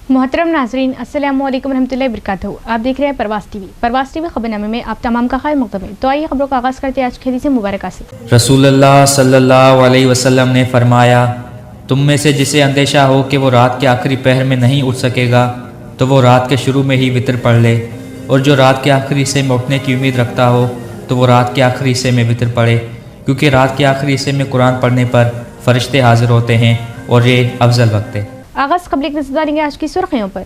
मोहतरम नाजरीन, अस्सलाम वालेकुम रहमतुल्लाहि वबरकातुहू। आप देख रहे हैं परवास टीवी खबरनामे में आप तमाम का खैर मकदम है। तो आइए खबरों का आगाज़ करते हैं आज की हदीस मुबारक से। रसूलुल्लाह सल्लल्लाहु अलैहि वसल्लम ने फरमाया, तुम में से जिसे अंदेशा हो कि वो रात के आखिरी पहर में नहीं उठ सकेगा तो वो रात के शुरू में ही वितर पढ़ ले, और जो रात के आखिरी हिस्से में उठने की उम्मीद रखता हो तो वो रात के आखिरी हिस्से में वितर पढ़े, क्योंकि रात के आखिरी हिस्से में कुरान पढ़ने पर फरिश्ते हाजिर होते हैं और ये अफजल वक्त है। आगाज़ खबर एक नजर डालेंगे आज की सुर्खियों पर।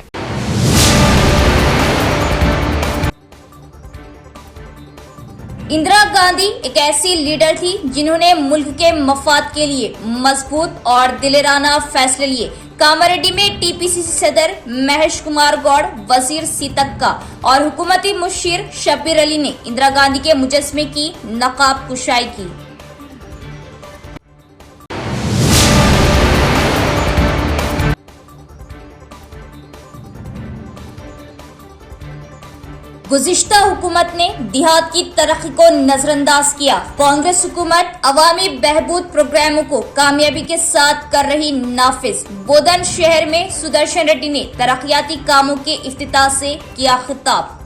इंदिरा गांधी एक ऐसी लीडर थी जिन्होंने मुल्क के मफाद के लिए मजबूत और दिलेराना फैसले लिए। कामारेड्डी में टीपीसीसी सदर महेश कुमार गौड़, वजीर सीतक्का और हुकूमती मुशीर शब्बीर अली ने इंदिरा गांधी के मुजस्समे की नकाब कुशाई की। गुज़िश्ता हुकूमत ने देहात की तरक्की को नजरअंदाज किया। कांग्रेस हुकूमत अवामी बहबूद प्रोग्रामों को कामयाबी के साथ कर रही नाफिज। बोधन शहर में सुदर्शन रेड्डी ने तरक्याती कामों के इफ्तिताह से किया खिताब।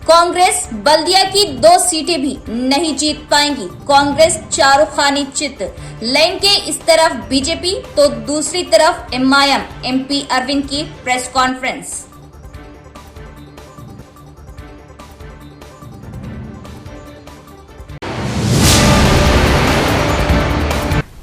कांग्रेस बल्दिया की 2 सीटें भी नहीं जीत पाएंगी। कांग्रेस चारों खानी चित। लाइन के इस तरफ बीजेपी तो दूसरी तरफ एमआईएम। एमपी अरविंद की प्रेस कॉन्फ्रेंस।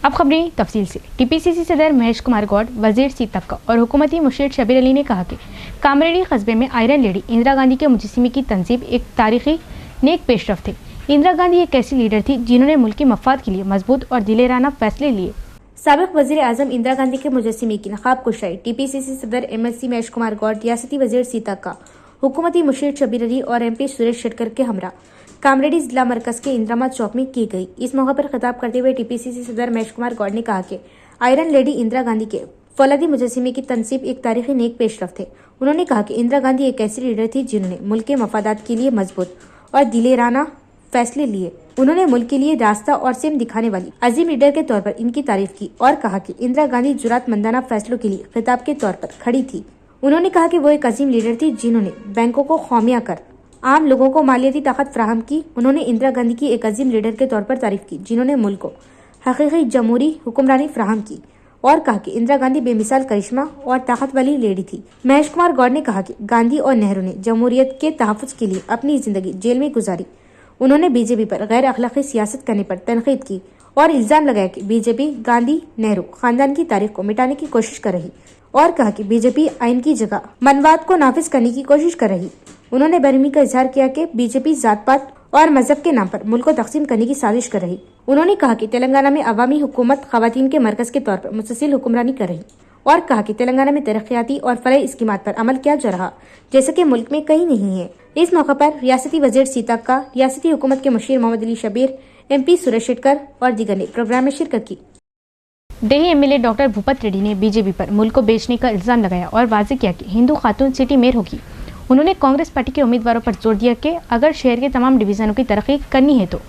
अब खबरें तफसील से। टीपीसीसी सदर महेश कुमार गौड़, वजीर सीतक्का और हुकूमती मुशीर शब्बीर अली ने कहा कि कामरेड्डी कस्बे में आयरन लेडी इंदिरा गांधी के मुजस्समे की तंजीब एक तारीखी नेक पेशरफ थे। इंदिरा गांधी एक ऐसी लीडर थी जिन्होंने मुल्क के मफाद के लिए मजबूत और दिलेराना फैसले लिए। साबिक वजीर आजम इंदिरा गांधी के मुजस्समे की नकाब कुशाई। टीपीसीसी सदर एमएलसी महेश कुमार गौड़, रियासती वजीर सीतक्का, हुकूमती मुशीर शब्बीर अली और एमपी सुरेश शेटकर के हमरा कामरेड्डी जिला मरकज के इंदिरा चौक में की गई। इस मौके पर खिताब करते हुए टीपीसीसी सदर महेश कुमार गौड़ ने कहा कि आयरन लेडी इंदिरा गांधी के फौलादी मुजस्समे की तंसीब एक तारीखी नेक पेशरफ थे। उन्होंने कहा कि इंदिरा गांधी एक ऐसी लीडर थी जिन्होंने मुल्क के मफादात के लिए मजबूत और दिलेराना फैसले लिए। उन्होंने मुल्क के लिए रास्ता और सिम दिखाने वाली अजीम लीडर के तौर पर इनकी तारीफ की और कहा कि इंदिरा गांधी जुरातमंदाना फैसलों के लिए खिताब के तौर पर खड़ी थी। उन्होंने कहा कि वो एक अजीम लीडर थी जिन्होंने बैंकों को खौमिया कर आम लोगों को मालियाती ताकत फ्राहम की। उन्होंने इंदिरा गांधी की एक अजीम लीडर के तौर पर तारीफ की जिन्होंने मुल्क को हकीकी जमहूरी हुक्मरानी फ्राहम की और कहा कि इंदिरा गांधी बेमिसाल करिश्मा और ताकत वाली लेडी थी। महेश कुमार गौड़ ने कहा कि गांधी और नेहरू ने जमहूरियत के तहफ़्फ़ुज़ के लिए अपनी जिंदगी जेल में गुजारी। उन्होंने बीजेपी पर गैर अखलाकी सियासत करने पर तनकीद की और इल्जाम लगाया कि बीजेपी गांधी नेहरू खानदान की तारीख को मिटाने की कोशिश कर रही और कहा कि बीजेपी आइन की जगह मनवाद को नाफिज करने की कोशिश कर रही। उन्होंने बरहमी का इजहार किया कि बीजेपी जात पात और मजहब के नाम पर मुल्क को तकसीम करने की साजिश कर रही। उन्होंने कहा कि तेलंगाना में अवामी हुकूमत खवातीन के मरकज के तौर पर मुसलसल हुक्मरानी कर रही और कहा कि तेलंगाना में तरक्याती और फलाही स्कीमात पर अमल किया जा रहा जैसे कि मुल्क में कहीं नहीं है। इस मौके पर रियासती वजीर सीतक्का, रियासती हुकूमत के मुशीर मोहम्मद अली शब्बीर, एमपी सुरेश शेटकर और दीगर ने प्रोग्राम में शिरकत की। देही एमएलए डॉक्टर भूपत रेड्डी ने बीजेपी पर मुल्क को बेचने का इल्जाम लगाया और वाज़ेह किया कि हिंदू खातून सिटी मेयर होगी। उन्होंने कांग्रेस पार्टी के उम्मीदवारों पर जोर दिया कि अगर शहर के तमाम डिवीजनों की तरक्की करनी है तो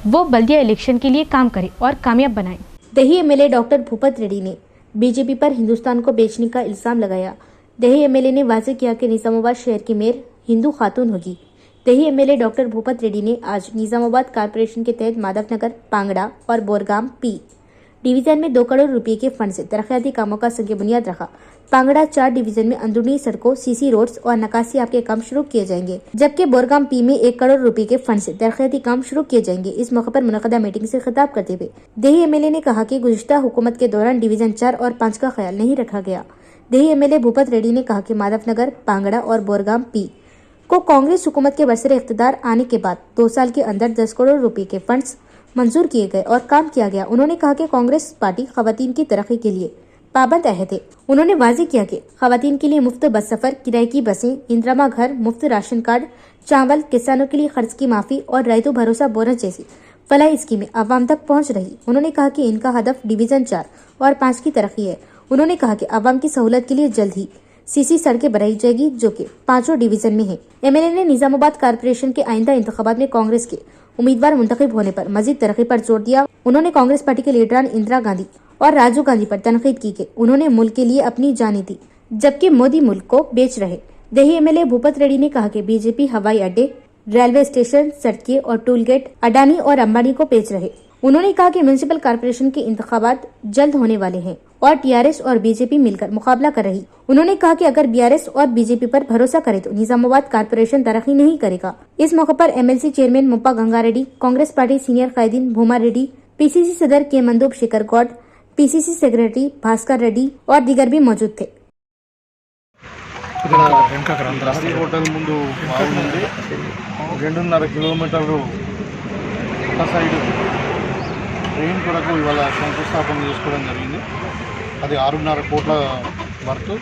वो बल्दिया इलेक्शन के लिए काम करे और कामयाब बनाए। दही एमएलए डॉक्टर भूपत रेड्डी ने बीजेपी पर हिंदुस्तान को बेचने का इल्जाम लगाया। दही एमएलए ने वाज़ेह किया कि निजामाबाद शहर की मेयर हिंदू खातून होगी। दही एमएलए डॉक्टर भूपत रेड्डी ने आज निजामाबाद कारपोरेशन के तहत माधवनगर, पांगड़ा और बोरगाम पी डिवीजन में 2 करोड़ रुपए के फंड से तरक्याती कामों का संग बुनियाद रखा। पांगड़ा 4 डिवीजन में अंदरूनी सड़कों, सीसी रोड्स और नकासियाब के काम शुरू किए जाएंगे, जबकि बोरगाम पी में 1 करोड़ रुपए के फंड से तरक्याती काम शुरू किए जाएंगे। इस मौके पर मुनक़दा मीटिंग से खिताब करते हुए देही एमएलए ने कहा कि गुज़िश्ता हुकूमत के दौरान डिवीजन 4 और 5 का ख्याल नहीं रखा गया। देही एमएलए भूपत रेड्डी ने कहा कि माधवनगर, पांगड़ा और बोरगाम पी को कांग्रेस हुकूमत के बरसरे इख्तिदार आने के बाद 2 साल के अंदर 10 करोड़ रुपए के फंड्स मंजूर किए गए और काम किया गया। उन्होंने कहा कि कांग्रेस पार्टी खवातीन की तरक्की के लिए पाबंद अहद है। उन्होंने वाज़ेह किया कि खवातीन के लिए मुफ्त बस सफर, किराए की बसें, इंदिरा घर, मुफ्त राशन कार्ड, चावल, किसानों के लिए खर्च की माफी और रैतु भरोसा बोनस जैसी फलाही स्कीमें आवाम तक पहुँच रही। उन्होंने कहा कि इनका हदफ डिवीजन 4 और 5 की तरक्की है। उन्होंने कहा कि आवाम की सहूलत के लिए जल्द ही सीसी सड़कें बनाई जाएगी जो कि 5 डिवीजन में है। एमएलए ने निजामाबाद कारपोरेशन के आइंदा इंतखाबात में कांग्रेस के उम्मीदवार मुंतखब होने पर मजीद तरक्की पर जोर दिया। उन्होंने कांग्रेस पार्टी के लीडरान इंदिरा गांधी और राजीव गांधी पर तनकीद की कि उन्होंने मुल्क के लिए अपनी जानें दी जबकि मोदी मुल्क को बेच रहे। देही एमएलए भूपत रेड्डी ने कहा कि बीजेपी हवाई अड्डे, रेलवे स्टेशन, सड़कें और टोल गेट अडानी और अंबानी को बेच रहे। उन्होंने कहा कि म्युनिसिपल कॉर्पोरेशन के इंतखाबात जल्द होने वाले हैं और टीआरएस और बीजेपी मिलकर मुकाबला कर रही। उन्होंने कहा कि अगर बीआरएस और बीजेपी पर भरोसा करे तो निजामाबाद कॉर्पोरेशन तरक्की नहीं करेगा। इस मौके पर MLC chairman Muppa Ganga Reddy, Congress party senior कायदीन भूमा रेड्डी, पीसीसी सदर के मंदूब शेखर गौड, पीसीसी सेक्रेटरी भास्कर रेड्डी और दीगर भी मौजूद थे। లహరి హోటల్ ముందు వాగు నుండి 2.5 కిలోమీటర్లు ఒక సైడ్ ట్రైన్ కొరకు ఇవాళ శంకుస్థాపన చేసుకోవడం జరిగింది. అది 6.5 కోట్ల వర్క్.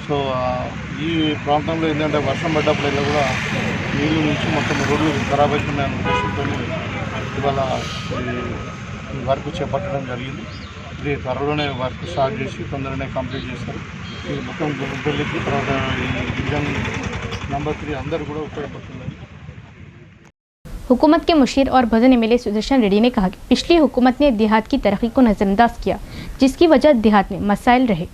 సో ఈ ప్రాంతంలో ఏంటంటే వర్షం పడ్డప్పుడల్లా కూడా నీళ్ళు నుంచి మొత్తం రోడ్లు ఖరాబ్ అవుతున్నాయని ఉద్దేశంతో ఇవాళ ఈ వర్క్ చేపట్టడం జరిగింది. ఇది త్వరలోనే వర్క్ స్టార్ట్ చేసి తొందరనే కంప్లీట్ చేస్తారు. ఈ మొత్తం గుంటూరుకి తర్వాత ఈ డివిజన్ నెంబర్ 3 అందరూ కూడా ఉపయోగపడుతున్నారు. हुकूमत के मुशीर और भजन एमएलए सुदर्शन रेड्डी ने कहा कि पिछली हुकूमत ने देहात की तरक्की को नजरअंदाज किया जिसकी वजह देहात में मसाइल रहे।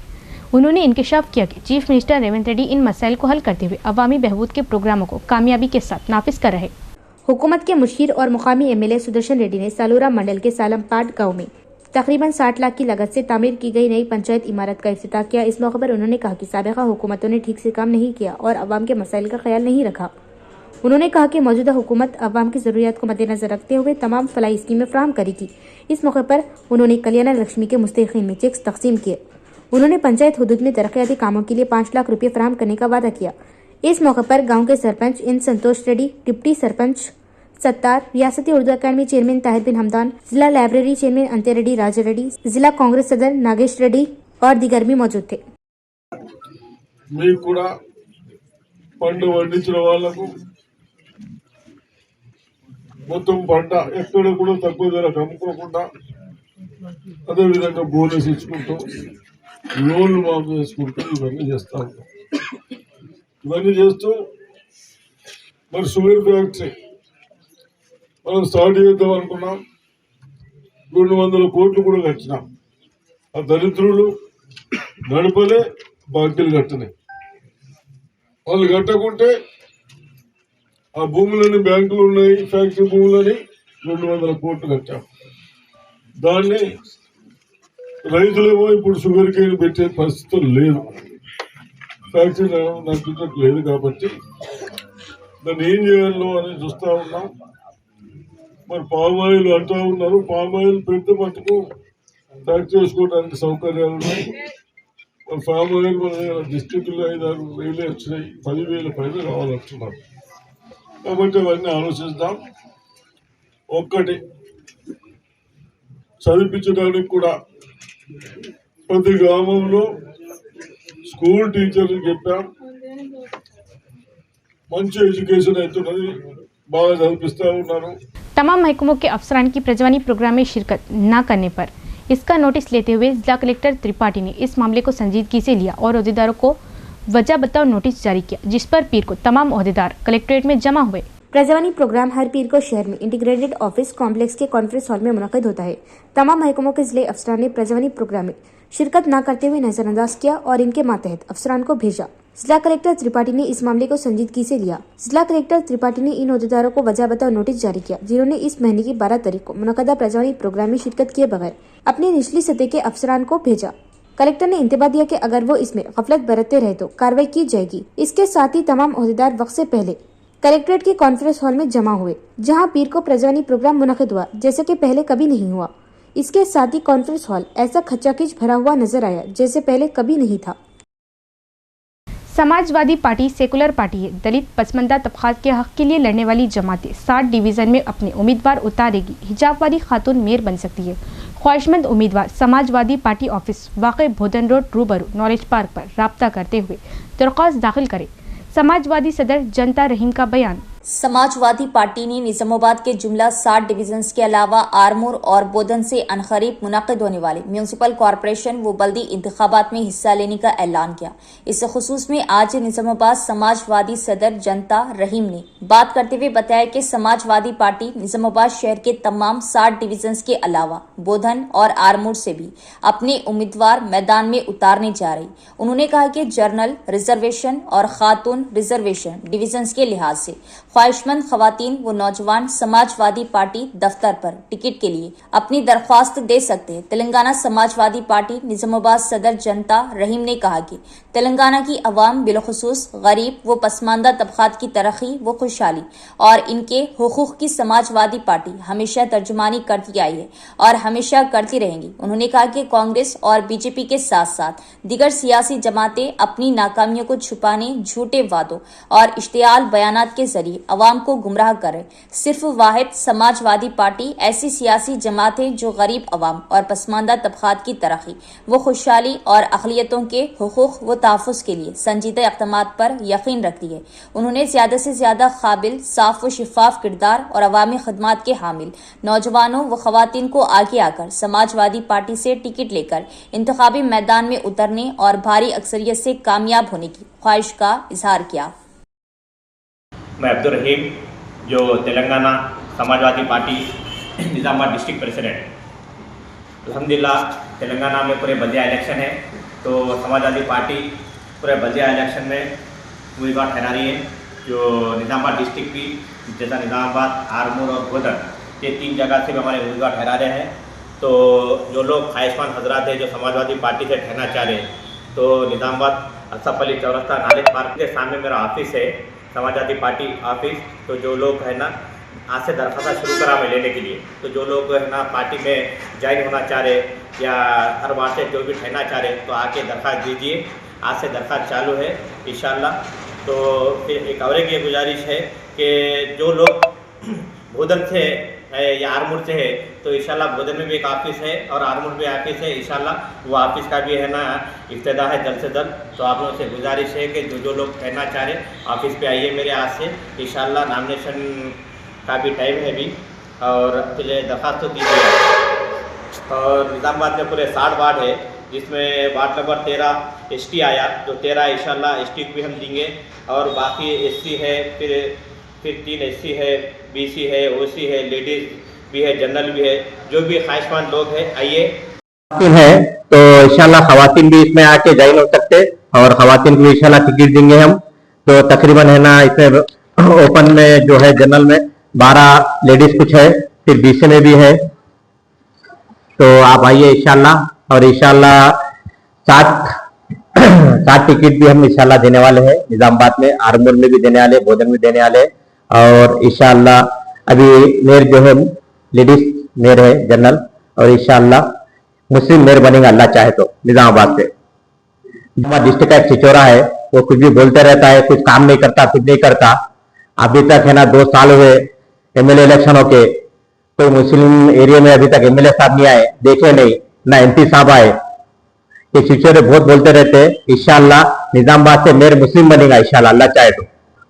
उन्होंने इंकशाफ किया कि चीफ मिनिस्टर रेवंत रेड्डी इन मसाइल को हल करते हुए अवामी बहबूद के प्रोग्रामों को कामयाबी के साथ नाफिज कर रहे। हुकूमत के मुशीर और मुकामी एमएलए सुदर्शन रेड्डी ने सालूरा मंडल के सालमपाट गाँव में तकरीबन 60 लाख की लागत से तामीर की गई नई पंचायत इमारत का इफ्तिताह किया। इस मौके पर उन्होंने कहा कि साबिका हुकूमतों ने ठीक से काम नहीं किया और अवाम के मसाइल का ख्याल नहीं रखा। उन्होंने कहा कि मौजूदा हुकूमत अवाम की ज़रूरियात को मद्देनजर रखते हुए तमाम फलाही स्कीमें फ्राहम करेगी। इस मौके पर उन्होंने कल्याण लक्ष्मी के मुस्तहिकीन में चेक्स तकसीम किए। उन्होंने पंचायत हुदूद में तरक्याती कामों के लिए 5 लाख रुपये फ्राहम करने का वादा किया। इस मौके पर गाँव के सरपंच इन संतोष रेड्डी, डिप्टी सरपंच सत्तार, रियासती उर्दू अकादमी चेयरमैन ताहिर बिन हमदान, जिला लाइब्रेरी चेयरमैन अंत्य रेड्डी राजा रेड्डी, जिला कांग्रेस सदर नागेश रेड्डी और दीगर भी मौजूद थे। పంట పండించిన వాళ్లకు మొత్తం పంట ఎక్కడ కూడా తక్కువ ధరకు అమ్ముకోకుండా అదేవిధంగా బోనస్ ఇచ్చుకుంటూ లోన్లు మాఫీ చేసుకుంటూ ఇవన్నీ చేస్తా ఉంటాం. ఇవన్నీ చేస్తూ మరి షుగర్ ఫ్యాక్టరీ మనం స్టార్ట్ చేద్దాం అనుకున్నాం. 200 కోట్లు కూడా కట్టినాం. ఆ దరిద్రులు నడపలే, బాకీలు కట్టనే. వాళ్ళు కట్టకుంటే ఆ భూములని బ్యాంకులు ఉన్నాయి, ఫ్యాక్టరీ భూములని 200 కోట్లు కట్టాం. దాన్ని రైతులేమో ఇప్పుడు షుగర్ కేన్ పెట్టే పరిస్థితులు లేదు, ఫ్యాక్టరీ నడిపించట్లేదు. కాబట్టి దాన్ని ఏం చేయాలో అని చూస్తూ ఉన్నాం. మరి పామాయిల్ అంటూ ఉన్నారు. పామాయిల్ పెడితే మటుకు ఫ్యాక్టరీ చేసుకోవడానికి సౌకర్యాలు ఉన్నాయి. మరి ఫామ్ ఆయిల్ మన డిస్ట్రిక్ట్లో 5-6 రైలు వచ్చినాయి, 10,000 పైన కావాలంటున్నారు. కాబట్టి అవన్నీ ఆలోచిద్దాం. ఒక్కటి చదివించడానికి కూడా ప్రతి గ్రామంలో స్కూల్ టీచర్లు చెప్పాం, మంచి ఎడ్యుకేషన్ అవుతున్నది, బాగా చదివిస్తూ ఉన్నారు. तमाम महकमों के अफसरान की प्रजवानी प्रोग्राम में शिरकत न करने पर इसका नोटिस लेते हुए जिला कलेक्टर त्रिपाठी ने इस मामले को संजीदगी से लिया और अहदेदारों को वजह बताओ नोटिस जारी किया, जिस पर पीर को तमाम अहदेदार कलेक्ट्रेट में जमा हुए। प्रजवानी प्रोग्राम हर पीर को शहर में इंटीग्रेटेड ऑफिस कॉम्प्लेक्स के कॉन्फ्रेंस हॉल में मुनक़िद होता है। तमाम महकमों के जिले अफसरान ने प्रजवानी प्रोग्राम में शिरकत न करते हुए नजरअंदाज किया और इनके मातहत अफसरान को भेजा। जिला कलेक्टर त्रिपाठी ने इस मामले को संजीदगी से लिया। जिला कलेक्टर त्रिपाठी ने इन अहदेदारों को वजह बताओ नोटिस जारी किया, जिन्होंने इस महीने की 12 तारीख को मुनक़दा प्रजवानी प्रोग्राम में शिरकत किए बगैर अपने निचली सतह के अफसरान को भेजा। कलेक्टर ने इंतबाह दिया कि अगर वो इसमें गफलत बरतते रहे तो कार्रवाई की जाएगी। इसके साथ ही तमाम अहदेदार वक्त से पहले कलेक्ट्रेट के कॉन्फ्रेंस हॉल में जमा हुए, जहां पीर को प्रजवानी प्रोग्राम मुनक़िद हुआ जैसे कि पहले कभी नहीं हुआ। इसके साथ ही कॉन्फ्रेंस हॉल ऐसा खचाखच भरा हुआ नजर आया जैसे पहले कभी नहीं था। समाजवादी पार्टी सेकुलर पार्टी है। दलित पसमंदा तबकात के हक के लिए लड़ने वाली जमातें 60 डिवीजन में अपने उम्मीदवार उतारेगी। हिजाब वाली खातून मेयर बन सकती है। ख्वाहिशमंद उम्मीदवार समाजवादी पार्टी ऑफिस वाक़े भोदन रोड रूबरू नॉलेज पार्क पर राब्ता करते हुए दरख्वास्त दाखिल करें। समाजवादी सदर जनता रहीम का बयान। समाजवादी पार्टी ने निजामाबाद के जुमला 60 डिवीजन्स के अलावा आरमूर और बोधन से अनकरीब मुनक़िद होने वाले म्यूनसिपल कॉरपोरेशन व बल्दी इंतखाबात में हिस्सा लेने का ऐलान किया। इस खुसूस में आज निजामाबाद समाजवादी सदर जनता रहीम ने बात करते हुए बताया कि समाजवादी पार्टी निजामाबाद शहर के तमाम 60 डिवीजन्स के अलावा बोधन और आरमूर से भी अपने उम्मीदवार मैदान में उतारने जा रही। उन्होंने कहा कि जर्नल रिजर्वेशन और खातून रिजर्वेशन डिवीजन्स के लिहाज से ख्वाहिशमंद खवातीन व नौजवान समाजवादी पार्टी दफ्तर पर टिकट के लिए अपनी दरख्वास्त दे सकते हैं। तेलंगाना समाजवादी पार्टी निजामाबाद सदर जनता रहीम ने कहा कि तेलंगाना की अवाम बिलखुसूस गरीब व पसमानदा तबकात की तरक्की व खुशहाली और इनके हुकूक की समाजवादी पार्टी हमेशा तर्जुमानी करती आई है और हमेशा करती रहेंगी। उन्होंने कहा कि कांग्रेस और बीजेपी के साथ साथ दीगर सियासी जमातें अपनी नाकामियों को छुपाने झूठे वादों और इश्तियाल बयानात के जरिए अवाम को गुमराह करे। सिर्फ वाहिद समाजवादी पार्टी ऐसी सियासी जमात है जो गरीब अवाम और पसमानदा तबकात की तरक्की व खुशहाली और अक़लियतों के हुकूक व तहफ़्फ़ुज़ के लिए संजीदा इक़दामात पर यकीन रखती है। उन्होंने ज़्यादा से ज़्यादा काबिल, साफ व शफाफ किरदार और अवामी खदमात के हामिल नौजवानों व ख़वातीन को आगे आकर समाजवादी पार्टी से टिकट लेकर इंतखाबी मैदान में उतरने और भारी अक्सरियत से कामयाब होने की ख्वाहिश का इजहार किया। मैं अब्दुल रहीम, जो Telangana Samajwadi party Nizamabad district president. अल्हम्दुलिल्लाह तेलंगाना में पूरे बल्दिया इलेक्शन है, तो समाजवादी पार्टी पूरे बल्दिया इलेक्शन में उम्मीदवार ठहरा रही है। जो निज़ामाबाद डिस्ट्रिक्ट की जैसा निज़ामाबाद, आरमूर और बोधन, ये 3 जगह से भी हमारे उम्मीदवार ठहरा रहे हैं। तो जो लोग ख्वाहिशमंद हजरात हैं जो समाजवादी पार्टी से ठहरना चाह रहे हैं, तो निज़ामाबाद असफ अली चौरस्ता नाले पार्क के सामने मेरा ऑफिस है, समाजवादी पार्टी ऑफिस। तो जो लोग है ना आज से दरख्वास्त शुरू करा मैं लेने के लिए, तो जो लोग है ना पार्टी में ज्वाइन होना चाह रहे या हर बार से जो भी ठहरना चाह रहे, तो आके दरख्वास्त दीजिए। आज से दरख्वास्त चालू है इंशाल्लाह। तो फिर एक और ये गुजारिश है कि जो लोग बोधन से है या आरमूर से है, तो इंशाल्लाह बोधन में भी एक ऑफिस है और आरमूर में ऑफिस है। इंशाल्लाह वो ऑफिस का भी है ना इफ्तिदा है जल्द से जल्द। तो आप लोगों से गुजारिश है कि जो लोग कहना चाह रहे ऑफिस पे आइए मेरे आज से। इंशाल्लाह नामिनेशन का भी टाइम है अभी, और पहले दरख्वास्त तो दीजिए। और निज़ामाबाद में पूरे 60 वार्ड है, जिसमें वार्ड नंबर 13 ST आया, जो 13 इंशाल्लाह ST को भी हम देंगे। और बाकी SC है, फिर 3 SC है, BC है, OC है, लेडीज़ भी है, जनरल भी है। जो भी ख्वाहिशमंद लोग हैं आइए। है तो इंशाल्लाह खवातीन भी इसमें आके ज्वाइन हो सकते और खवातीन को इंशाल्लाह टिकट देंगे हम। तो तकरीबन है ना इसमें ओपन में जो है जनरल में 12 लेडीज कुछ है, फिर BC में भी है। तो आप आइए इंशाल्लाह। और इंशाल्लाह 7 टिकट भी हम इंशाल्लाह देने वाले हैं निजामाबाद में, आरमूर में भी देने वाले, बोधन में देने वाले। और इंशाल्लाह अभी मेयर जो है लेडीज मेयर है जनरल, और इंशाल्लाह मुस्लिम मेयर बनेगा अल्लाह चाहे तो निजामाबाद से। निजामाबाद डिस्ट्रिक्ट का एक छिचोरा है, वो कुछ भी बोलते रहता है, कुछ काम नहीं करता, कुछ नहीं करता। अभी तक है ना 2 साल हुए MLA इलेक्शन होके, कोई मुस्लिम एरिया में अभी तक MLA साहब नहीं आए, देखे नहीं, ना MP साहब आए। ये छिचोरे बहुत बोलते रहते हैं। इंशाल्लाह निजामाबाद से मेयर मुस्लिम बनेगा इंशाल्लाह अल्लाह चाहे तो।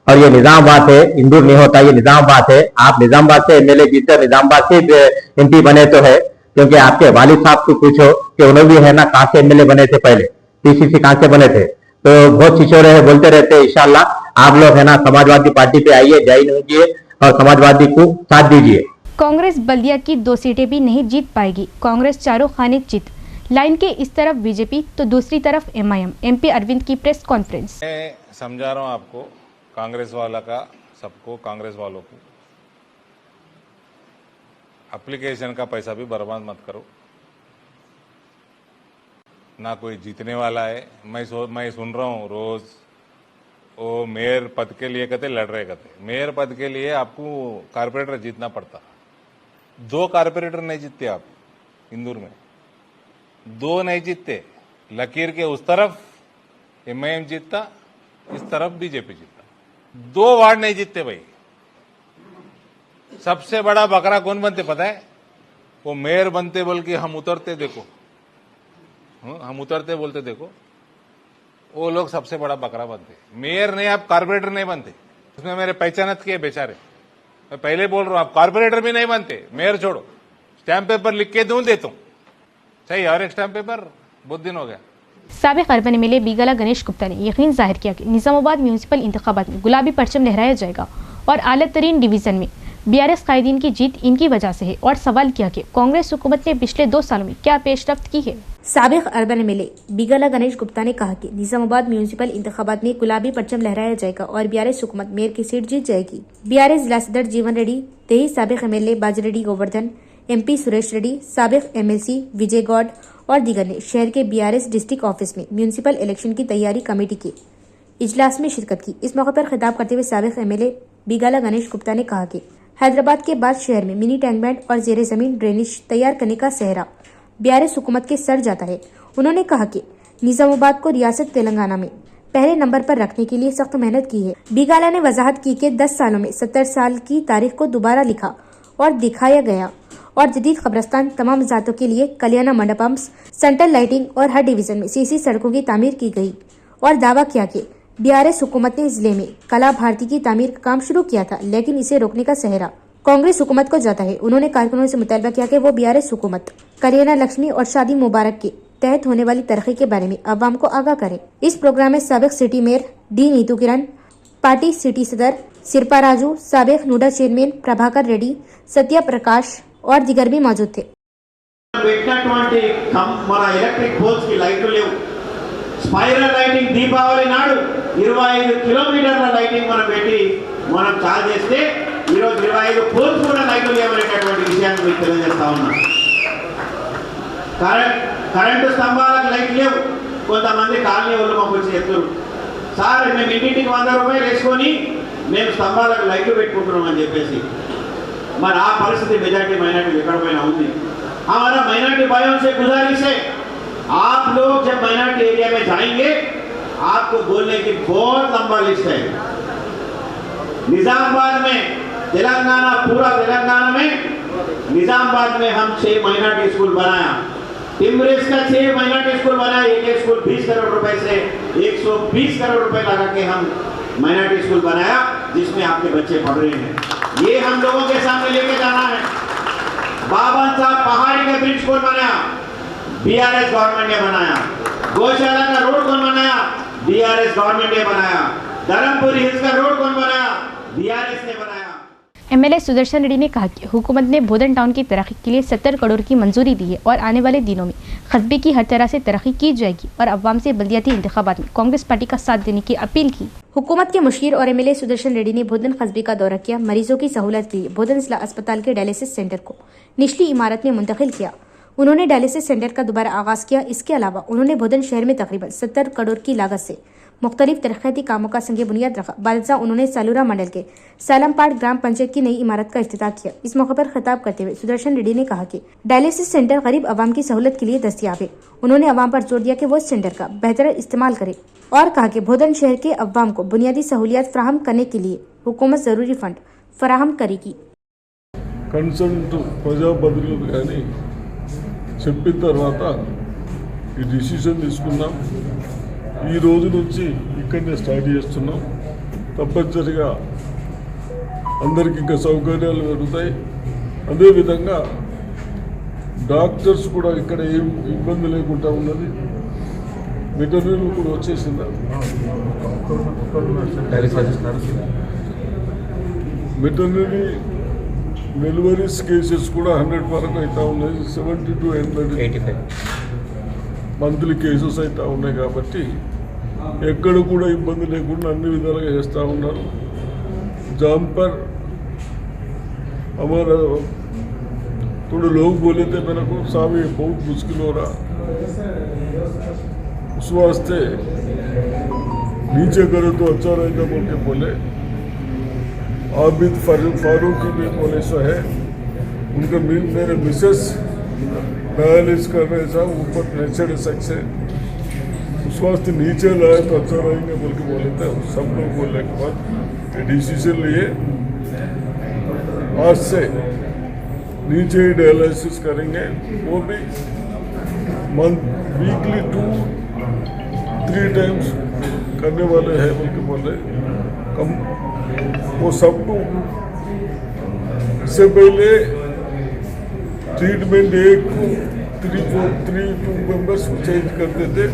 और ये निजामाबाद है, इंदौर नहीं होता, ये निजामाबाद है। आप निजामाबाद से MLA जीते, निजामाबाद से MP बने तो है, क्योंकि आपके वालिद साहब को पूछो कि उन्होंने भी है ना कहाँ से MLA बने थे, पहले PCC कहाँ से बने थे। तो बहुत छिचोरे है, बोलते रहते हैं। इंशाल्लाह आप लोग है ना समाजवादी पार्टी पे आइए, ज्वाइन होइए और समाजवादी को साथ दीजिए। कांग्रेस बल्दिया की 2 सीटें भी नहीं जीत पाएगी। कांग्रेस चारों खाने जीत। लाइन के इस तरफ बीजेपी तो दूसरी तरफ MIM। MP अरविंद की प्रेस कॉन्फ्रेंस। मैं समझा रहा हूँ आपको, कांग्रेस वाला का सबको, कांग्रेस वालों को, एप्लीकेशन का पैसा भी बर्बाद मत करो। ना कोई जीतने वाला है। मैं सुन रहा हूँ रोज वो मेयर पद के लिए कहते लड़ रहे कहते। मेयर पद के लिए आपको कारपोरेटर जीतना पड़ता। 2 कारपोरेटर नहीं जीतते आप इंदौर में, 2 नहीं जीतते। लकीर के उस तरफ MIM जीतता, इस तरफ बीजेपी जीतता। 2 वार्ड नहीं जीतते भाई। सबसे बड़ा बकरा कौन बनते पता है? वो मेयर बनते बोल के हम उतरते देखो, हम उतरते बोलते देखो, वो लोग सबसे बड़ा बकरा बनते। मेयर नहीं, आप कारपोरेटर नहीं बनते। उसमें मेरे पहचानत किए बेचारे। मैं पहले बोल रहा हूं, आप कॉर्पोरेटर भी नहीं बनते, मेयर छोड़ो, स्टैम्प पेपर लिख के दूं देता हूं, चाहिए और एक स्टैम्प पेपर, बहुत दिन हो गया। साबिक अर्बन एमएलए बीगाला गणेश गुप्ता ने यकीन जाहिर किया कि निजामाबाद म्यूनिसिपल इंतखाबात में गुलाबी परचम लहराया जाएगा और आला तरीन डिवीजन में बीआरएस कायदीन की जीत इनकी वजह से है, और सवाल किया कि कांग्रेस हुकूमत ने पिछले 2 सालों में क्या पेशरफ्त की है। साबिक अर्बन एमएलए बीगाला गणेश गुप्ता ने कहा कि निजामाबाद म्यूनिसिपल इंतखाबात में गुलाबी परचम लहराया जाएगा और बीआरएस हुकूमत मेयर की सीट जीत जाएगी। बीआरएस जिला सदर जीवन रेड्डी, तेही साबिक एमएलए बाजिरेड्डी गोवर्धन, एमपी सुरेश रेड्डी, साबिक एमएलसी विजय गौड और दीगर ने शहर के बीआरएस डिस्ट्रिक्ट ऑफिस में म्यूनिसिपल इलेक्शन की तैयारी कमेटी के इजलास में शिरकत की। इस मौके पर खिताब करते हुए साबिक एमएलए बीगाला गणेश गुप्ता ने कहा कि हैदराबाद के बाद शहर में मिनी टैंक बैंड और जेर जमीन ड्रेनेज तैयार करने का सेहरा बीआरएस हुकूमत के सर जाता है। उन्होंने कहा कि निजामाबाद को रियासत तेलंगाना में पहले नंबर पर रखने के लिए सख्त मेहनत की है। बीगाला ने वजाहत की कि 10 सालों में 70 साल की तारीख को दोबारा लिखा और दिखाया गया और जदीद कब्रस्तान, तमाम जातों के लिए कल्याणा मंडपम, सेंट्रल लाइटिंग और हर डिवीजन में सीसी सड़कों की तामीर की गई और दावा किया कि बीआरएस हुकूमत ने जिले में कला भारती की तामीर का काम शुरू किया था, लेकिन इसे रोकने का सेहरा कांग्रेस हुकूमत को जाता है। उन्होंने कारकुनों से मुतालबा किया कि वो बीआरएस हुकूमत कल्याणा लक्ष्मी और शादी मुबारक के तहत होने वाली तरक्की के बारे में अवाम को आगाह करे। इस प्रोग्राम में साबिक सिटी मेयर डी नीतू किरण, पार्टी सिटी सदर सिरपा राजू, साबिक नूडा चेयरमैन प्रभाकर रेड्डी, सत्या प्रकाश और दिगर भी मौजूद थे। మన ఎలక్ట్రిక్ పోల్స్ కి లైట్లు లేవు, స్పైరల్ లైటింగ్ దీపావళి నాడు 25 కిలోమీటర్ల లైటింగ్ మనం పెట్టి మనం చార్జ్ చేస్తే ఈ రోజు 25 పోల్స్ కూడా లైట్లు లేవనేటటువంటి విషయాన్ని మీకు తెలియజేస్తా ఉన్నా। కరెంటు స్తంభాలకు లైట్ లేవు, కొంతమంది కాలనీ వాళ్ళు మాకు వచ్చి చెప్తారు, సార్ మేము ఇంటింటికి 100 రూపాయలు వేసుకొని మేము స్తంభాలకు లైట్లు పెట్టుకుంటున్నాం అని చెప్పేసి। మరి ఆ పరిస్థితి మెజారిటీ మైనారిటీ ఎక్కడైనా ఉంది। हमारा माइनॉरिटी भाइयों से गुजारिश है, आप लोग जब माइनॉरिटी एरिया में जाएंगे आपको बोलने की बहुत लंबा लिस्ट है। निजामाबाद में तेलंगाना, पूरा तेलंगाना में निजामाबाद में हम 6 माइनॉरिटी स्कूल बनाया, टिमरेस का 6 माइनॉरिटी स्कूल बनाया। एक स्कूल 20 करोड़ रुपए से 120 करोड़ रुपए लगा के हम माइनॉरिटी स्कूल बनाया, जिसमें आपके बच्चे पढ़ रहे हैं। ये हम लोगों के सामने लेके जाना है। बाबन साहब पहाड़ी का ब्रिज कौन बनाया? बीआरएस गवर्नमेंट ने बनाया। गौशाला का रोड कौन बनाया? बीआरएस गवर्नमेंट ने बनाया। धर्मपुरी हिल्स का रोड कौन बनाया? बीआरएस ने बनाया। एमएलए सुदर्शन रेड्डी ने कहा कि हुकूमत ने बोधन टाउन की तरक्की के लिए 70 करोड़ की मंजूरी दी है और आने वाले दिनों में कस्बे की हर तरह से तरक्की की जाएगी और अवाम से बल्दियाती इंतखाबात में कांग्रेस पार्टी का साथ देने की अपील की। हुकूमत के मुशीर और एमएलए सुदर्शन रेड्डी ने बोधन कस्बे का दौरा किया। मरीजों की सहूलत के लिए बोधन जिला अस्पताल के डायलिसिस सेंटर को निचली इमारत में मुंतकिल किया। उन्होंने डायलिसिस सेंटर का दोबारा आगाज किया। इसके अलावा उन्होंने बोधन शहर में तकरीबन 70 करोड़ की लागत से मुख्तलिफ तरक्याती कामों का संग बुनियाद रखा। बादशाह उन्होंने सालूरा मंडल के सालमपाट ग्राम पंचायत की नई इमारत का इफ्तिताह किया। इस मौके पर खिताब करते हुए सुदर्शन रेड्डी ने कहा कि डायलिसिस सेंटर गरीब आवाम की सहूलत के लिए दस्तियाब है। उन्होंने आवाम पर जोर दिया कि वो इस सेंटर का बेहतर इस्तेमाल करे और कहा कि बोधन शहर के अवाम को बुनियादी सहूलियात फराहम करने के लिए हुकूमत जरूरी फंड फराहम करेगी। కన్సల్ట్ ప్రజాప్రతినిధులు కానీ చెప్పిన తర్వాత ఈ డిసిషన్ తీసుకున్నాం। ఈ రోజు నుంచి ఇక్కడనే స్టార్ట్ చేస్తున్నాం। తప్పనిసరిగా అందరికి ఇంకా సౌకర్యాలు పెరుగుతాయి। అదేవిధంగా డాక్టర్స్ కూడా ఇక్కడ ఏం ఇబ్బంది లేకుండా ఉన్నది। వెటర్నరీ కూడా వచ్చేసింది। వెటర్నరీ డెలివరీస్ కేసెస్ కూడా 100 వరకు అవుతా ఉన్నాయి। 70 to 85 మంత్లీ కేసెస్ అవుతా ఉన్నాయి। కాబట్టి ఎక్కడ కూడా ఇబ్బంది లేకుండా అన్ని విధాలుగా చేస్తూ ఉన్నారు। जहाँ पर हमारा थोड़े लोग बोले थे मेरे को साहब ये बहुत मुश्किल हो रहा, उस वास्ते नीचे करे तो अच्छा रहेगा बोल के बोले। आबिद फारूकी भी बोले सो है, उनका मेरे मिसेस डायलिस कर रहे साहब ऊपर प्रेशर से, उस वास्ते नीचे लाए तो अच्छा रहेंगे बोल के बोले थे। सब लोग बोलने के बाद डिसीजन लिए आज से नीचे ही डायलिसिस करेंगे। वो भी वीकली 2-3 टाइम्स करने वाले हैं बोल के बोले। कम वो सबको इससे पहले ट्रीटमेंट एक को 3 मेंबर्स चेंज करते थे,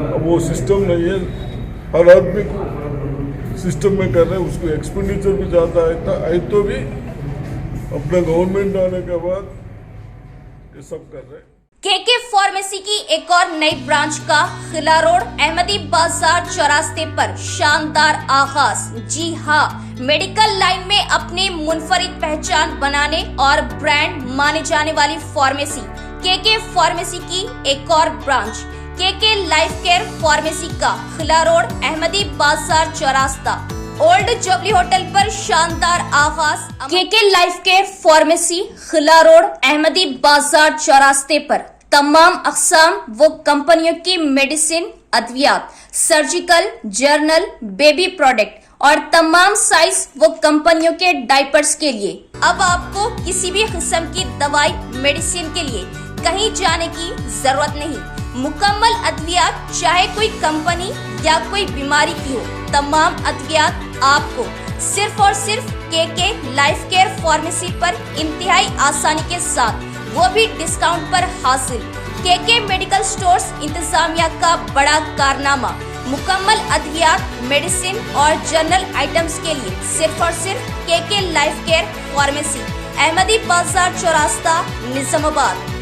अब वो सिस्टम नहीं है, हर आदमी को सिस्टम में कर रहे हैं, उसको एक्सपेंडिचर भी ज़्यादा आए तो भी अपना गवर्नमेंट आने के बाद ये सब कर रहे हैं। केके फार्मेसी की एक और नई ब्रांच का खिला रोड अहमदी बाजार चौरास्ते पर शानदार आगाज। जी हाँ, मेडिकल लाइन में अपने मुनफरिद पहचान बनाने और ब्रांड माने जाने वाली फार्मेसी केके फार्मेसी की एक और branch KK life care pharmacy का Khila road Ahmadi Bazar चौरास्ता old jubilee hotel पर शानदार आगाज। K K life care pharmacy Khila road Ahmadi बाजार चौरास्ते पर तमाम अक़साम व कंपनियों की मेडिसिन, अद्वियात, सर्जिकल, जर्नल, बेबी प्रोडक्ट और तमाम साइज व कंपनियों के डायपर्स के लिए अब आपको किसी भी किस्म की दवाई, मेडिसिन के लिए कहीं जाने की जरूरत नहीं। मुकम्मल अद्वियात, चाहे कोई कंपनी या कोई बीमारी की हो, तमाम अद्वियात आपको सिर्फ और सिर्फ केके लाइफ केयर फार्मेसी पर इंतहाई आसानी के साथ, वो भी डिस्काउंट पर हासिल। केके मेडिकल स्टोर्स इंतजामिया का बड़ा कारनामा मुकम्मल अद्वियात, मेडिसिन और जनरल आइटम्स के लिए सिर्फ और सिर्फ KK life care pharmacy, Ahmadi Bazar Chaurasta, Nizamabad.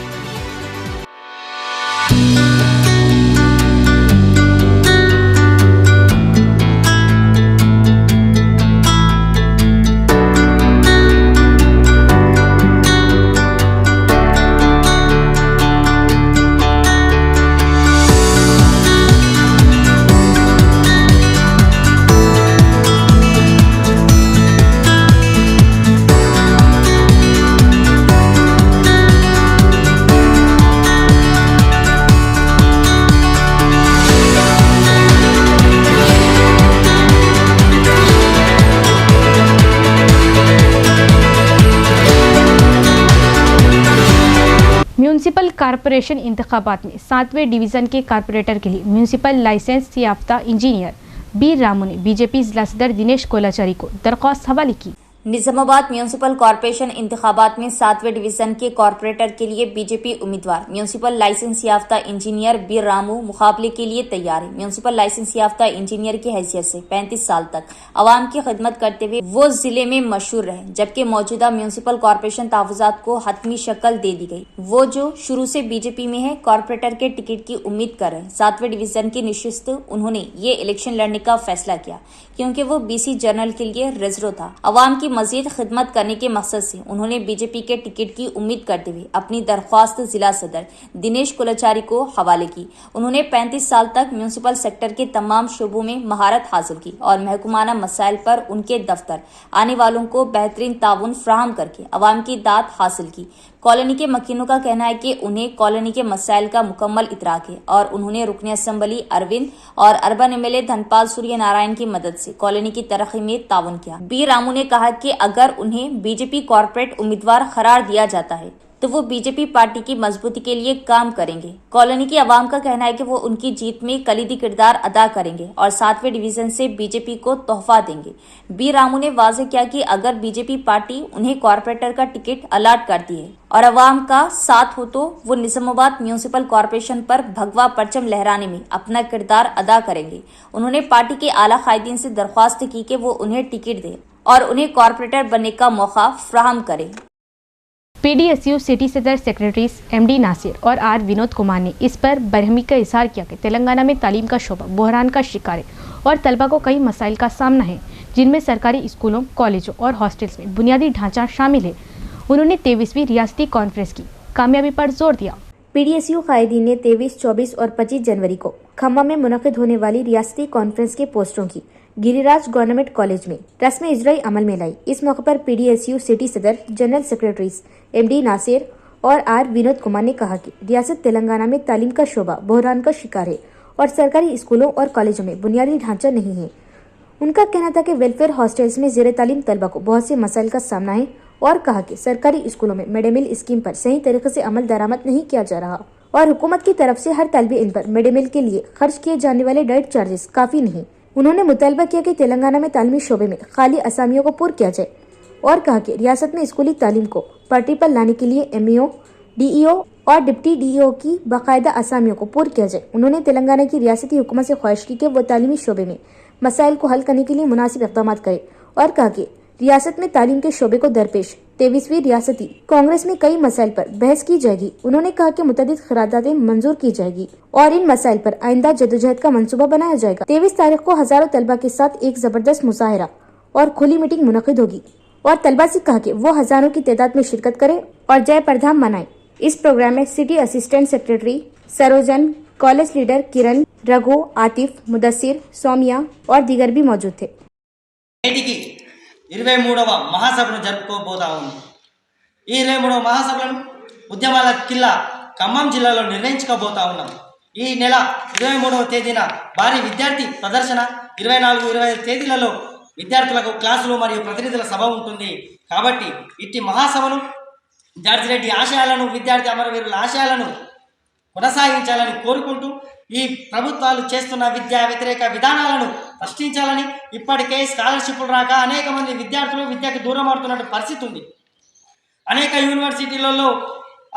Municipal corporation इंतखाबात में 7वें डिवीज़न के कॉरपोरेटर के लिए म्यूनिसिपल लाइसेंस याफ्ता इंजीनियर बी रामू ने बीजेपी जिला सदर दिनेश कोलाचारी को दरख्वास्त हवाले की। निजामाबाद म्यूनिसिपल कॉरपोरेशन इंतखाबात में 7वें डिवीजन के कॉरपोरेटर के लिए बीजेपी उम्मीदवार म्यूनिसिपल लाइसेंस याफ्ता इंजीनियर बी रामू मुकाबले के लिए तैयार है। म्यूनिसिपल लाइसेंस याफ्ता इंजीनियर की हैसियत से 35 साल तक आवाम की खिदमत करते हुए वो जिले में मशहूर रहे, जबकि मौजूदा म्यूनिसिपल कॉरपोरेशन तहफुजात को हतमी शक्ल दे दी गई। वो जो शुरू से बीजेपी में है, कॉरपोरेटर के टिकट की उम्मीद कर रहे। 7वें डिवीजन की निशिस्त उन्होंने ये इलेक्शन लड़ने का फैसला किया क्योंकि वो बीसी जनरल के लिए रिजर्व था। आवाम की मजीद खिदमत करने के मकसद से उन्होंने बीजेपी के टिकट की उम्मीद करते हुए अपनी दरख्वास्त जिला सदर दिनेश कोलाचारी को हवाले की। उन्होंने 35 साल तक म्यूनिसिपल सेक्टर के तमाम शोबों में महारत हासिल की और महकमाना मसाइल पर उनके दफ्तर आने वालों को बेहतरीन ताउन फ्राहम करके अवाम की दाद हासिल की। कॉलोनी के मकीनों का कहना है कि उन्हें कॉलोनी के मसाइल का मुकम्मल इतराक है और उन्होंने रुकन असम्बली अरविंद और अर्बन एमएलए धनपाल सूर्य नारायण की मदद से कॉलोनी की तरक्की में ताउन किया। बी रामू ने कहा कि अगर उन्हें बीजेपी कॉर्पोरेट उम्मीदवार करार दिया जाता है तो वो बीजेपी पार्टी की मजबूती के लिए काम करेंगे। कॉलोनी की आवाम का कहना है कि वो उनकी जीत में कलीदी किरदार अदा करेंगे और 7वें डिवीजन से बीजेपी को तोहफा देंगे। बी रामू ने वाजे किया कि अगर बीजेपी पार्टी उन्हें कॉर्पोरेटर का टिकट अलाट करती है और आवाम का साथ हो तो वो निजामाबाद म्यूनिसिपल कॉर्पोरेशन पर भगवा परचम लहराने में अपना किरदार अदा करेंगे। उन्होंने पार्टी के आला कायदीन से दरख्वास्त की कि वो उन्हें टिकट दे और उन्हें कॉर्पोरेटर बनने का मौका फ्राहम करे। पीडीएसयू सिटी सदर सेक्रेटरीज एमडी नासिर और आर विनोद कुमार ने इस पर बरहमी का इजहार किया कि तेलंगाना में तालीम का शोबा बहरान का शिकार है और तलबा को कई मसाइल का सामना है, जिनमें सरकारी स्कूलों, कॉलेजों और हॉस्टल्स में बुनियादी ढांचा शामिल है। उन्होंने 23वीं रियासती कॉन्फ्रेंस की कामयाबी पर जोर दिया। पीडीएसयू कायदीन ने 23, 24 और 25 जनवरी को खम्मा में मुनक़िद होने वाली रियासती कॉन्फ्रेंस के पोस्टरों की गिरिराज गवर्नमेंट कॉलेज में रस्म इजराई अमल में लाई। इस मौके पर पीडीएसयू सिटी सदर जनरल सेक्रेटरीज एमडी नासिर और आर विनोद कुमार ने कहा कि रियासत तेलंगाना में तालीम का शोबा बहरान का शिकार है और सरकारी स्कूलों और कॉलेजों में बुनियादी ढांचा नहीं है। उनका कहना था कि वेलफेयर हॉस्टल्स में ज़ेर तालीम तलबा को बहुत से मसाइल का सामना है और कहा कि सरकारी स्कूलों में मिड डे मील स्कीम पर सही तरीके से अमल दरामद नहीं किया जा रहा और हुकूमत की तरफ से हर तलबे इन पर मिड डे मील के लिए खर्च किए जाने वाले डाइट चार्जेस काफ़ी नहीं। उन्होंने मुतालबा किया कि तेलंगाना में तालीमी शोबे में खाली असामियों को पूरा किया जाए और कहा कि रियासत में स्कूली तालीम को पटरी पर लाने के लिए एमईओ, डीईओ और डिप्टी डीईओ की बाकायदा असामियों को पूरा किया जाए। उन्होंने तेलंगाना की रियासती हुकूमत से ख्वाहिश की कि वो तालीमी शोबे में मसाइल को हल करने के लिए मुनासिब इक़दाम करे और कहा कि रियासत में तालीम के शोबे को दरपेश 23वीं रियासती कांग्रेस में कई मसाइल पर बहस की जाएगी। उन्होंने कहा कि मुतअद्दिद क़रारदादें मंजूर की जाएगी और इन मसाइल पर आइंदा जदोजहद का मंसूबा बनाया जाएगा। 23 तारीख को हजारों तलबा के साथ एक जबरदस्त मुजाहिरा और खुली मीटिंग मुनक़िद होगी और तलबा से कहा कि वो हजारों की तादाद में शिरकत करें और जय प्रधान मनाएं। इस प्रोग्राम में city assistant secretary Sarojan, college leader Kiran, Raghu, Atif, Mudassir, Saumya और दीगर भी मौजूद थे। 23వ మహాసభను జరుపుకోబోతా ఉంది। ఈ 23వ మహాసభలను ఉద్యమాల కిల్లా ఖమ్మం జిల్లాలో నిర్వహించుకోబోతా ఉన్నాం। ఈ నెల 23వ తేదీన భారీ విద్యార్థి ప్రదర్శన, 24, 25 తేదీలలో విద్యార్థులకు క్లాసులు మరియు ప్రతినిధుల సభ ఉంటుంది। కాబట్టి ఇట్టి మహాసభను జార్జి రెడ్డి ఆశయాలను, విద్యార్థి అమరవీరుల ఆశయాలను కొనసాగించాలని కోరుకుంటూ ఈ ప్రభుత్వాలు చేస్తున్న విద్యా వ్యతిరేక విధానాలను ప్రశ్నించాలని, ఇప్పటికే స్కాలర్షిప్లు రాక అనేక మంది విద్యార్థులు విద్యకు దూరం అవుతున్న పరిస్థితి ఉంది। అనేక యూనివర్సిటీలలో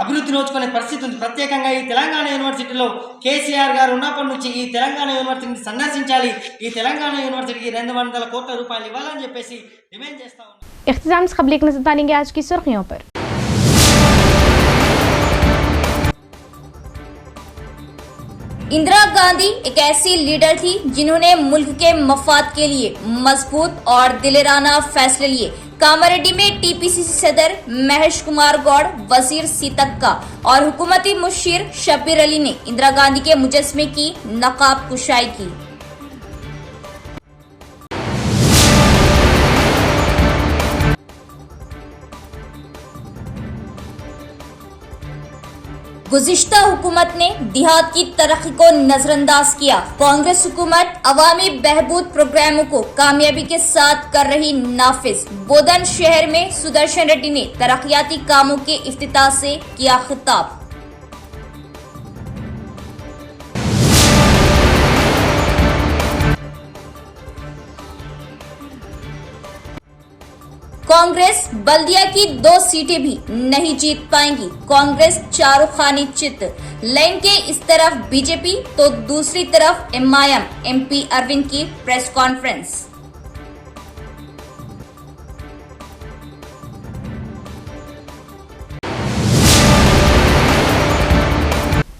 అభివృద్ధి నోచుకునే పరిస్థితి ఉంది। ప్రత్యేకంగా ఈ తెలంగాణ యూనివర్సిటీలో కేసీఆర్ గారు ఉన్నప్పటి నుంచి ఈ తెలంగాణ యూనివర్సిటీని సందర్శించాలి, ఈ తెలంగాణ యూనివర్సిటీకి 200 కోట్ల రూపాయలు ఇవ్వాలని చెప్పేసి డిమాండ్ చేస్తా ఉన్నాం। इख्तिताम से खबरें नजर डालेंगे आज की सुर्खियों पर। इंदिरा गांधी एक ऐसी लीडर थी जिन्होंने मुल्क के मफाद के लिए मजबूत और दिलेराना फैसले लिए। कामारेड्डी में टीपीसीसी सदर महेश कुमार गौड़, वजीर सीतक्का और हुकूमती मुशीर शब्बीर अली ने इंदिरा गांधी के मुजस्समे की नकाब कुशाई की। गुज़िश्ता हुकूमत ने देहात की तरक्की को नजरअंदाज किया। कांग्रेस हुकूमत अवामी बहबूद प्रोग्रामों को कामयाबी के साथ कर रही नाफिज। बोधन शहर में सुदर्शन रेड्डी ने तरक्याती कामों के इफ्तिताह से किया खिताब। कांग्रेस बल्दिया की 2 सीटें भी नहीं जीत पाएंगी। कांग्रेस चारों खानी चित। लाइन के इस तरफ बीजेपी तो दूसरी तरफ एमआईएम। एमपी अरविंद की प्रेस कॉन्फ्रेंस।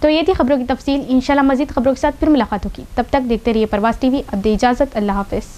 तो ये थी खबरों की तफसील। इंशाल्लाह मजीद खबरों के साथ फिर मुलाकात होगी। तब तक देखते रहिए प्रवास टीवी। अब दे इजाजत। अल्लाह हाफिज।